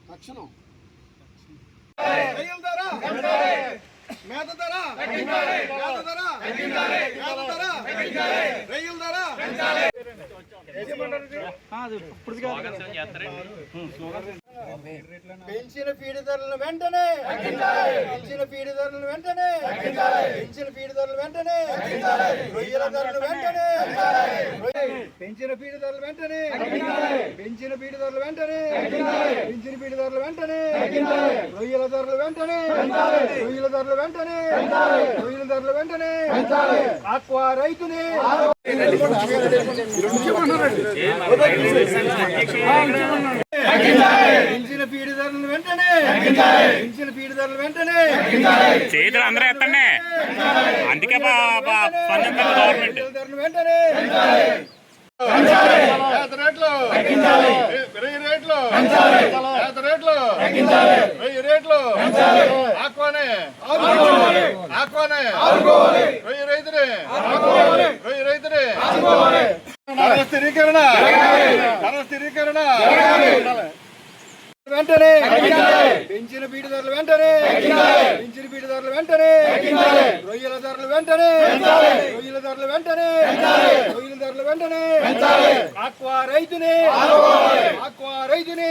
తక్షణం మేత ధర రైలు ధర పెంచిన ఫీడ్ ధరలను వెంటనే పెంచిన ఫీడ్ ధరలను వెంటనే పెంచిన ఫీడ్ ధరలు వెంటనే రొయ్యల ధరలు వెంటనే పెంచిన ఫీడ్ ధరలు వెంటనే పెంచిన ఫీడ్ ధరలు వెంటనే పెంచిన ఫీడ్ ధరలు వెంటనే రొయ్యల ధరలు వెంటనే రొయ్యల ధరలు వెంటనే రొయ్యల ధరలు వెంటనే ఆక్వా రైతుని పెంచిన ఫీడ్ ధరలు వెంటనే పెంచిన ఫీడ్ ధరలు వెంటనే చేతులు అందరూ ఎత్తండి. అందుకే గవర్నమెంట్ ధరలు వెంటనే రేట్లు రేట్లు రేట్లు ఆక్వానే ఆక్వానే రొయ్యి రైతునే రొయ్యి రైతునే స్థిరీకరణ స్థిరీకరణ వెంటనే పెంచిన బీడి ధరలు వెంటనే పెంచిన బీడి ధరలు వెంటనే రొయ్యల ధరలు వెంటనే రొయ్యల ధరలు వెంటనే రొయ్యల ధరలు వెంటనే ఆక్వా రైతుని ఆక్వా రైతుని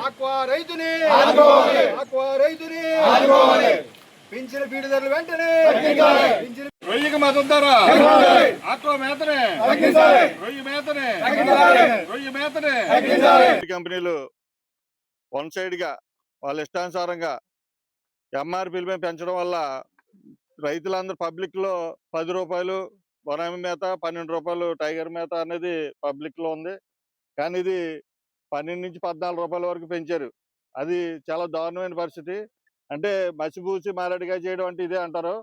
ఆక్వా రైతుని ఆక్వా రైతుని పెంచిన బీడి ధరలు వెంటనే రొయ్యకి మద్దతు ధర ఆక్వా మేతనే రొయ్యి మేతనే రొయ్యి మేతనే కంపెనీలు వన్ సైడ్గా వాళ్ళ ఇష్టానుసారంగా ఎంఆర్పీలపై పెంచడం వల్ల రైతులందరూ పబ్లిక్లో 10 రూపాయలు వనామి మేత 12 రూపాయలు టైగర్ మేత అనేది పబ్లిక్లో ఉంది. కానీ ఇది 12 నుంచి 14 రూపాయల వరకు పెంచారు. అది చాలా దారుణమైన పరిస్థితి. అంటే మసిపూసి మారడిగా చేయడం అంటే ఇదే అంటారు.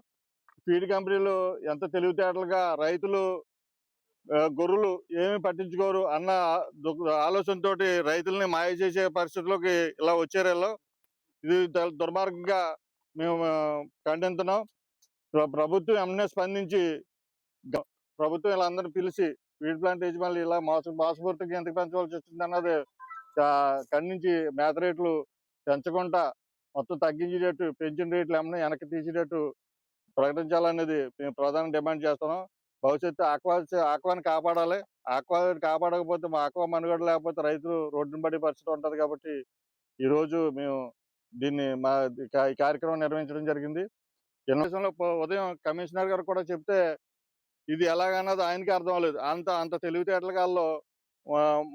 ఫీడ్ కంపెనీలు ఎంత తెలివితేటలుగా రైతులు గొర్రెలు ఏమి పట్టించుకోరు అన్న ఆలోచనతో రైతుల్ని మాయ చేసే పరిస్థితిలోకి ఇలా వచ్చారు. ఇది దుర్మార్గంగా మేము ఖండిస్తున్నాం. ప్రభుత్వం వెంటనే స్పందించి ప్రభుత్వం ఇలా అందరినీ పిలిచి ఫీడ్ ప్లాంట్ యజమానులు ఇలా మోసపూర్తిగా ఎందుకు పెంచవలసి వచ్చింది అన్నది ఖండించి మేత రేట్లు పెంచకుండా మొత్తం తగ్గించేటట్టు పెంచిన రేట్లు ఏమన్నా వెనక్కి తీసేటట్టు ప్రకటించాలనేది మేము ప్రధాన డిమాండ్ చేస్తున్నాం. భవిష్యత్తు ఆక్వాని కాపాడాలి. ఆక్వాని కాపాడకపోతే మా ఆక్వా మనుగడ లేకపోతే రైతులు రోడ్డున పడే పరిస్థితి ఉంటుంది. కాబట్టి ఈరోజు మేము దీన్ని ఈ కార్యక్రమం నిర్వహించడం జరిగింది. జనరేషన్లో ఉదయం కమిషనర్ గారు కూడా చెప్తే ఇది ఎలాగన్నది ఆయనకి అర్థం అవ్వలేదు. అంత తెలివితేటలగాల్లో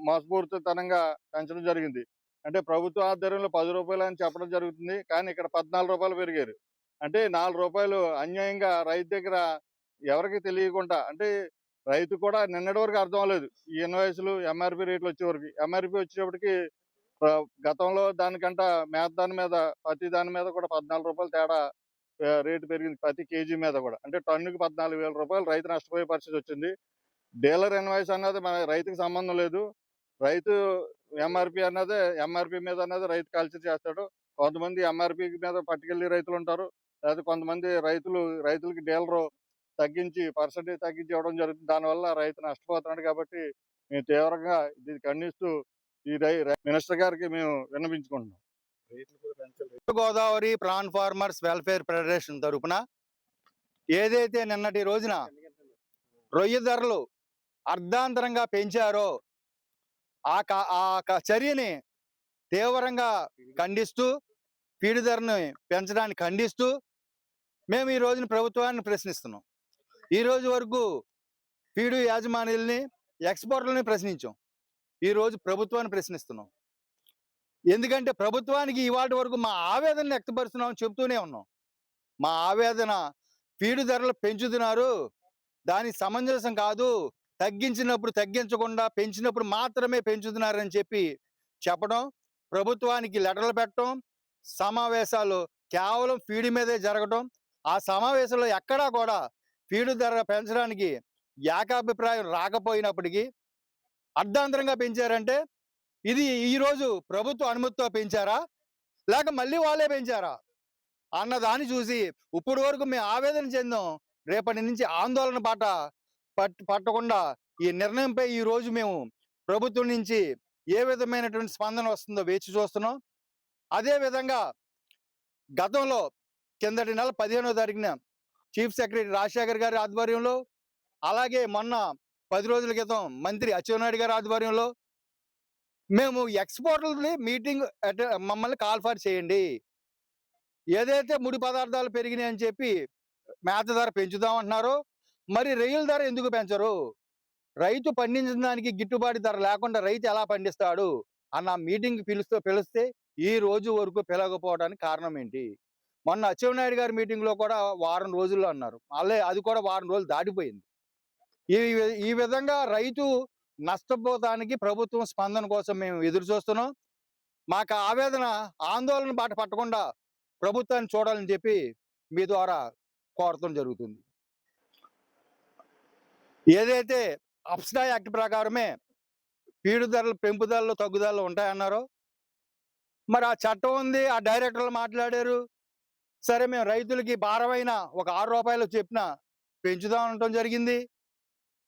మోసపూరితనంగా పెంచడం జరిగింది. అంటే ప్రభుత్వ ఆధ్వర్యంలో 10 రూపాయలు అని చెప్పడం జరుగుతుంది. కానీ ఇక్కడ 14 రూపాయలు పెరిగారు. అంటే 4 రూపాయలు అన్యాయంగా రైతు దగ్గర ఎవరికి తెలియకుండా, అంటే రైతు కూడా నిన్నటి వరకు అర్థం అవ్వలేదు. ఈ ఇన్వాయిస్లు ఎంఆర్పి రేట్లు వచ్చేవరకు, ఎంఆర్పి వచ్చేటప్పటికి గతంలో దానికంట మేత దాని మీద ప్రతి దాని మీద కూడా 14 రూపాయలు తేడా రేటు పెరిగింది. ప్రతి కేజీ మీద కూడా అంటే టన్నుకి 14,000 రూపాయలు రైతు నష్టపోయే పరిస్థితి వచ్చింది. డీలర్ ఇన్వాయిస్ అన్నది మన రైతుకి సంబంధం లేదు. రైతు ఎంఆర్పి మీద అన్నది రైతు కల్చర్ చేస్తాడు. కొంతమంది ఎంఆర్పి మీద పట్టుకెళ్ళి రైతులు ఉంటారు. లేదా కొంతమంది రైతులకి డీలరు తగ్గించి పర్సంటేజ్ తగ్గించి ఇవ్వడం జరుగుతుంది. దానివల్ల రైతు నష్టపోతున్నాడు. కాబట్టి మేము తీవ్రంగా ఇది ఖండిస్తూ ఈ మినిస్టర్ గారికి మేము విన్నవించుకుంటున్నాం. Godavari prawn farmers welfare federation తరఫున ఏదైతే నిన్నటి రోజున రొయ్య ధరలు అర్ధాంతరంగా పెంచారో ఆ చర్యని తీవ్రంగా ఖండిస్తూ ఫీడ్ ధరను పెంచడానికి ఖండిస్తూ మేము ఈ రోజున ప్రభుత్వాన్ని ప్రశ్నిస్తున్నాం. ఈ రోజు వరకు ఫీడు యాజమాన్యుల్ని ఎక్స్పోర్టర్లని ప్రశ్నించాం. ఈ రోజు ప్రభుత్వాన్ని ప్రశ్నిస్తున్నాం. ఎందుకంటే ప్రభుత్వానికి ఇవాటి వరకు మా ఆవేదనను వ్యక్తపరుస్తున్నామని చెప్తూనే ఉన్నాం. మా ఆవేదన ఫీడు ధరలు పెంచుతున్నారు, దాని సమంజసం కాదు, తగ్గించినప్పుడు తగ్గించకుండా పెంచినప్పుడు మాత్రమే పెంచుతున్నారని చెప్పడం, ప్రభుత్వానికి లెటర్లు పెట్టడం, సమావేశాలు కేవలం ఫీడ్ మీదే జరగడం, ఆ సమావేశంలో ఎక్కడా కూడా ఫీడు ధర పెంచడానికి ఏకాభిప్రాయం రాకపోయినప్పటికీ అర్ధాంతరంగా పెంచారంటే ఇది ఈరోజు ప్రభుత్వ అనుమతితో పెంచారా లేక మళ్ళీ వాళ్ళే పెంచారా? అన్న దాన్ని చూసి ఇప్పుడు వరకు మేము ఆవేదన చెందాం. రేపటి నుంచి ఆందోళన బాట పట్టకుండా ఈ నిర్ణయంపై ఈ రోజు మేము ప్రభుత్వం నుంచి ఏ విధమైనటువంటి స్పందన వస్తుందో వేచి చూస్తున్నాం. అదే విధంగా గతంలో కిందటి నెల 15వ తారీఖున చీఫ్ సెక్రటరీ రాజశేఖర్ గారి ఆధ్వర్యంలో, అలాగే మొన్న 10 రోజుల క్రితం మంత్రి అచ్చెన్నాయుడు గారి ఆధ్వర్యంలో మేము ఎక్స్‌పోర్టర్‌లది మీటింగ్ మమ్మల్ని కాల్ ఫర్ చేయండి. ఏదైతే ముడి పదార్థాలు పెరిగినాయని చెప్పి మేత ధర పెంచుదామంటున్నారో, మరి రొయ్యల ధర ఎందుకు పెంచరు? రైతు పండించిన దానికి గిట్టుబాటు ధర లేకుండా రైతు ఎలా పండిస్తాడు? అన్న మీటింగ్ పిలిస్తే ఈ రోజు వరకు పిలవకపోవడానికి కారణం ఏంటి? మొన్న అచ్చెన్నాయుడు గారి మీటింగ్‌లో కూడా వారం రోజుల్లో అన్నారు. అది కూడా వారం రోజులు దాటిపోయింది. ఈ ఈ విధంగా రైతు నష్టపోతానికి ప్రభుత్వం స్పందన కోసం మేము ఎదురు చూస్తున్నాం. మాకు ఆవేదన, ఆందోళన బాట పట్టకుండా ప్రభుత్వాన్ని చూడాలని చెప్పి మీ ద్వారా కోరటం జరుగుతుంది. ఏదైతే అప్స్డా యాక్ట్ ప్రకారమే ఫీడ్ ధరలు పెంపుదలలు, తగ్గుదలలు ఉంటాయన్నారో, మరి ఆ చట్టం ఉంది. ఆ డైరెక్టర్లు మాట్లాడారు. సరే మేము రైతులకి భారమైన ఒక రూ. 6 చెప్పిన పెంచుదాం అనటం జరిగింది.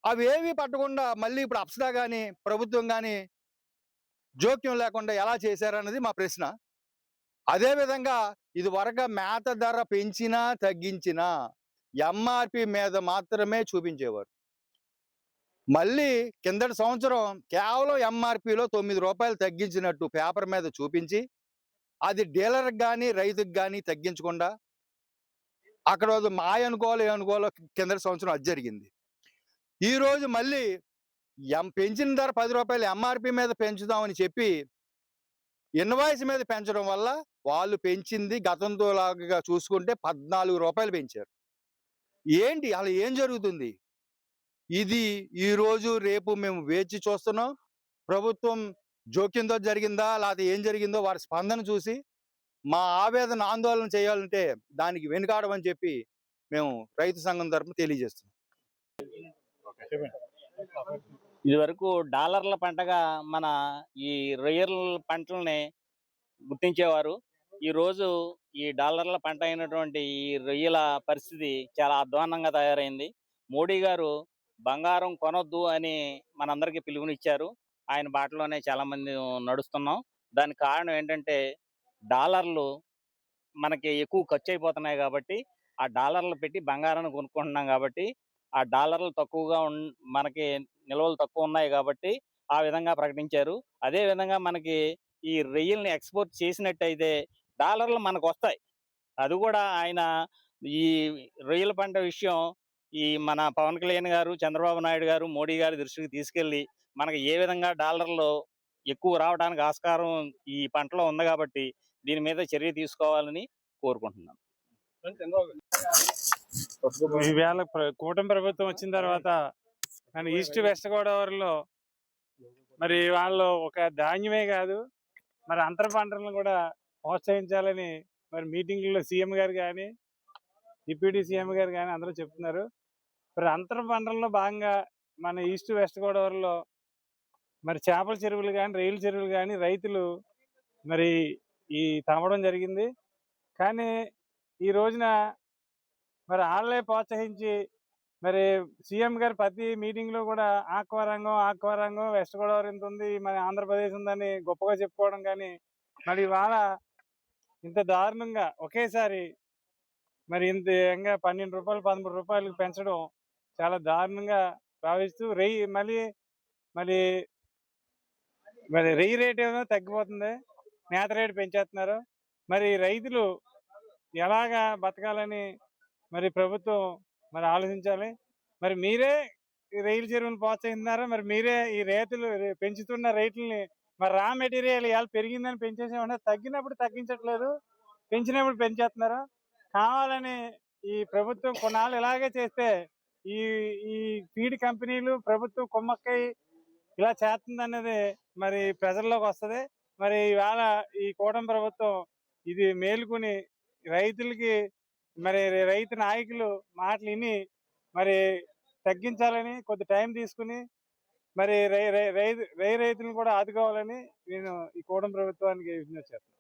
అవి ఏమీ పట్టకుండా మళ్ళీ ఇప్పుడు అప్స్డా కానీ ప్రభుత్వం కానీ జోక్యం లేకుండా ఎలా చేశారన్నది మా ప్రశ్న. అదేవిధంగా ఇది వరకు మేత ధర పెంచినా తగ్గించినా ఎంఆర్పి మీద మాత్రమే చూపించేవారు. మళ్ళీ కిందటి సంవత్సరం కేవలం ఎంఆర్పిలో రూ. 9 తగ్గించినట్టు పేపర్ మీద చూపించి, అది డీలర్కి కానీ రైతుకి కానీ తగ్గించకుండా అక్కడ మాయ అనుకోవాలో ఏమనుకోవాలో కిందటి సంవత్సరం అది జరిగింది. ఈ రోజు మళ్ళీ పెంచిన ధర రూ. 10 ఎంఆర్పి మీద పెంచుదామని చెప్పి ఇన్వాయిస్ మీద పెంచడం వల్ల వాళ్ళు పెంచింది గతంతో లాగా చూసుకుంటే రూ. 14 పెంచారు. ఏంటి అలా ఏం జరుగుతుంది? ఇది ఈ రోజు రేపు మేము వేచి చూస్తున్నాం. ప్రభుత్వం జోక్యంతో జరిగిందా లేకపోతే ఏం జరిగిందో వారి స్పందన చూసి మా ఆవేదన, ఆందోళన చేయాలంటే దానికి వెనుకాడమని చెప్పి మేము రైతు సంఘం తరపున తెలియజేస్తున్నాం. ఇది వరకు డాలర్ల పంటగా మన ఈ రొయ్యల పంటల్ని గుర్తించేవారు. ఈ రోజు ఈ డాలర్ల పంట అయినటువంటి ఈ రొయ్యల పరిస్థితి చాలా అధ్వాన్నంగా తయారైంది. మోడీ గారు బంగారం కొనొద్దు అని మనందరికీ పిలుపునిచ్చారు. ఆయన బాటలోనే చాలా మంది నడుస్తున్నాం. దానికి కారణం ఏంటంటే డాలర్లు మనకి ఎక్కువ ఖర్చు అయిపోతున్నాయి కాబట్టి, ఆ డాలర్లు పెట్టి బంగారాన్ని కొనుక్కుంటున్నాం కాబట్టి, ఆ డాలర్లు తక్కువగా మనకి నిల్వలు తక్కువ ఉన్నాయి కాబట్టి ఆ విధంగా ప్రకటించారు. అదే విధంగా మనకి ఈ రొయ్యల్ని ఎక్స్పోర్ట్ చేసినట్టయితే డాలర్లు మనకు వస్తాయి. అది కూడా ఆయన ఈ రొయ్యల పంట విషయం ఈ మన పవన్ కళ్యాణ్ గారు, చంద్రబాబు నాయుడు గారు, మోడీ గారి దృష్టికి తీసుకెళ్లి మనకి ఏ విధంగా డాలర్లు ఎక్కువ రావడానికి ఆస్కారం ఈ పంటలో ఉంది కాబట్టి దీని మీద చర్య తీసుకోవాలని కోరుకుంటున్నాను. ఈవేళ కూటమి ప్రభుత్వం వచ్చిన తర్వాత మన ఈస్ట్ వెస్ట్ గోదావరిలో మరి వాళ్ళు ఒక ధాన్యమే కాదు, మరి అంతర పంటలను కూడా ప్రోత్సహించాలని మరి మీటింగ్లో సీఎం గారు కానీ డిప్యూటీ సీఎం గారు కానీ అందరూ చెప్తున్నారు. మరి అంతర పంటల్లో భాగంగా మన ఈస్ట్ వెస్ట్ గోదావరిలో మరి చేపల చెరువులు కానీ రొయ్యల చెరువులు కానీ రైతులు మరి ఈ తవ్వడం జరిగింది. కానీ ఈ రోజున మరి వాళ్ళే ప్రోత్సహించి మరి సీఎం గారు ప్రతి మీటింగ్లో కూడా ఆక్వా రంగం వెస్ట్ గోదావరి ఇంత ఉంది, మన ఆంధ్రప్రదేశ్ ఉందని గొప్పగా చెప్పుకోవడం. కానీ మరి ఇవాళ ఇంత దారుణంగా ఒకేసారి మరి ఇంత రూపాయలు 12 రూపాయలు 13 రూపాయలకు పెంచడం చాలా దారుణంగా భావిస్తూ మళ్ళీ రొయ్యి రేట్ ఏమో తగ్గిపోతుంది, మేత రేటు పెంచేస్తున్నారు. మరి రైతులు ఎలాగా బతకాలని మరి ప్రభుత్వం మరి ఆలోచించాలి. మరి మీరే ఈ రొయ్యల చెరువులు ప్రోత్సహిస్తున్నారు, మరి మీరే ఈ రేట్లు పెంచుతున్న రేట్లని మరి రా మెటీరియల్ ఇవాళ పెరిగిందని పెంచేసేమన్నా, తగ్గినప్పుడు తగ్గించట్లేదు, పెంచినప్పుడు పెంచేస్తున్నారు. కావాలని ఈ ప్రభుత్వం కొన్నాళ్ళు ఇలాగే చేస్తే ఈ ఈ ఫీడ్ కంపెనీలు ప్రభుత్వం కొమ్మక్కై ఇలా చేస్తుంది అనేది మరి ప్రజల్లోకి వస్తుంది. మరి ఇవాళ ఈ కూటమి ప్రభుత్వం ఇది మేలుకుని రైతులకి మరి రైతు నాయకులు మాటలు విని మరి తగ్గించాలని కొద్ది టైం తీసుకుని మరి రైతులను కూడా ఆదుకోవాలని నేను ఈ కూటమి ప్రభుత్వానికి విజ్ఞప్తి చేస్తాను.